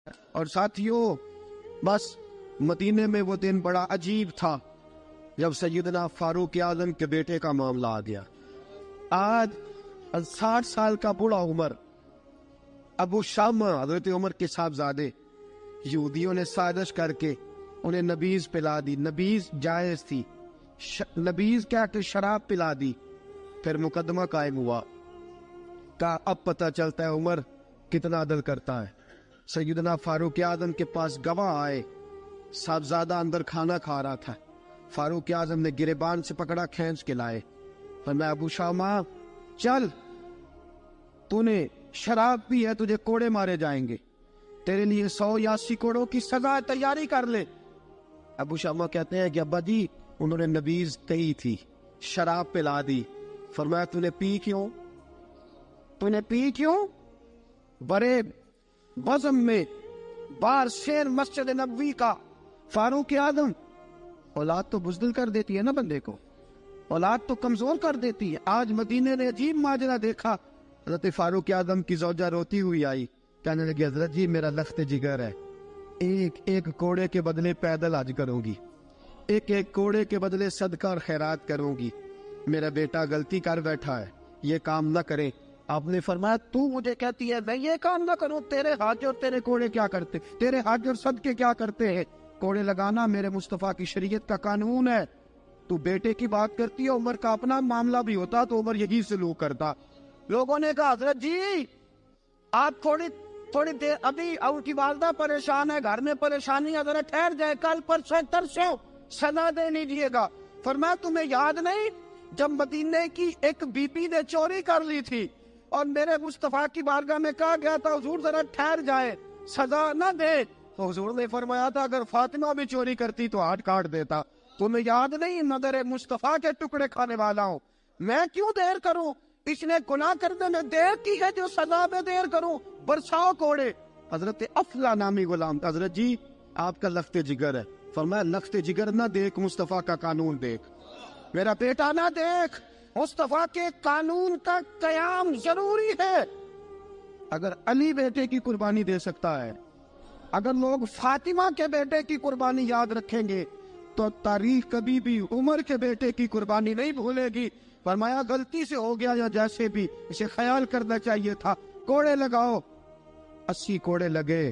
اور ساتھیوں، بس مدینے میں وہ دن بڑا عجیب تھا جب سیدنا فاروق اعظم کے بیٹے کا معاملہ آ گیا۔ آج 60 سال کا بوڑھا عمر ابو شامہ حضرت عمر کے صاحبزادے، یہودیوں نے سازش کر کے انہیں نبیذ پلا دی۔ نبیذ جائز تھی، نبیذ کیا کہ شراب پلا دی۔ پھر مقدمہ قائم ہوا، کہا اب پتہ چلتا ہے عمر کتنا عدل کرتا ہے۔ سیدنا فاروق اعظم کے پاس گواہ آئے، صاحبزادہ اندر کھانا کھا رہا تھا، فاروق اعظم نے گریبان سے پکڑا، کھینچ کے لائے، فرمایا ابو شامہ چل، تو نے شراب پی ہے، تجھے کوڑے مارے جائیں گے، تیرے لیے 100 یا 80 کوڑوں کی سزا تیاری کر لے۔ ابو شامہ کہتے ہیں کہ ابا جی انہوں نے نبیذ کہی تھی، شراب پلا دی۔ فرمایا تو نے پی کیوں؟ تو نے پی کیوں؟ بڑے بزم میں بار شیر مسجد نبوی کا فاروق اعظم، اولاد تو بزدل کر دیتی ہے نا بندے کو، اولاد تو کمزور کر دیتی ہے۔ آج مدینے نے عجیب ماجرا دیکھا، حضرت فاروق اعظم کی زوجہ روتی ہوئی آئی، کہنے لگی حضرت جی میرا لخت جگر ہے، ایک ایک کوڑے کے بدلے پیدل حج کروں گی، ایک ایک کوڑے کے بدلے صدقہ اور خیرات کروں گی، میرا بیٹا غلطی کر بیٹھا ہے، یہ کام نہ کرے۔ آپ نے فرمایا تو مجھے کہتی ہے میں یہ کام نہ کروں؟ تیرے حج اور تیرے کوڑے کیا کرتے؟ تیرے حج اور صدقے کیا کرتے ہیں؟ کوڑے لگانا میرے مصطفیٰ کی شریعت کا قانون ہے۔ تو بیٹے کی بات کرتی ہے، عمر کا اپنا معاملہ بھی ہوتا تو عمر یہی سلوک کرتا۔ لوگوں نے کہا حضرت جی آپ تھوڑی دیر، ابھی ان کی والدہ پریشان ہے، گھر میں پریشانی، حضرت ٹھہر جائے، کل پرسوں ترسوں سزا دے لیجیے گا۔ فرمایا تمہیں یاد نہیں جب مدینے کی ایک بی بی نے چوری کر لی تھی اور میرے مصطفیٰ کی بارگاہ میں کہا گیا تھا حضور ذرا ٹھہر جائے، سزا نہ دے، تو حضور نے فرمایا تھا اگر فاطمہ بھی چوری کرتی تو ہاتھ کاٹ دیتا۔ تمہیں یاد نہیں نظر مصطفیٰ کے ٹکڑے کھانے والا ہوں، میں کیوں دیر کروں؟ اس نے گناہ کرنے میں دیر کی ہے جو سزا میں دیر کروں، برساؤ کوڑے۔ حضرت افلا نامی غلام، حضرت جی آپ کا لخت جگر ہے۔ فرمایا لخت جگر نہ دیکھ، مصطفیٰ کا قانون دیکھ، میرا بیٹا نہ دیکھ، مصطفیٰ کے قانون کا قیام ضروری ہے۔ اگر علی بیٹے کی قربانی دے سکتا ہے، اگر لوگ فاطمہ کے بیٹے کی قربانی یاد رکھیں گے تو تاریخ کبھی بھی عمر کے بیٹے کی قربانی نہیں بھولے گی۔ فرمایا غلطی سے ہو گیا یا جیسے بھی، اسے خیال کرنا چاہیے تھا، کوڑے لگاؤ۔ 80 کوڑے لگے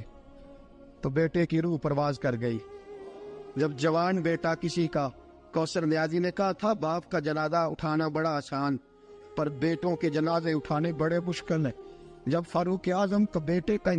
تو بیٹے کی روح پرواز کر گئی۔ جب جوان بیٹا کسی کا، کوثر نیازی نے کہا تھا باپ کا جنازہ اٹھانا بڑا آسان پر بیٹوں کے جنازے اٹھانے بڑے مشکل ہیں۔ جب فاروق اعظم کا بیٹے کا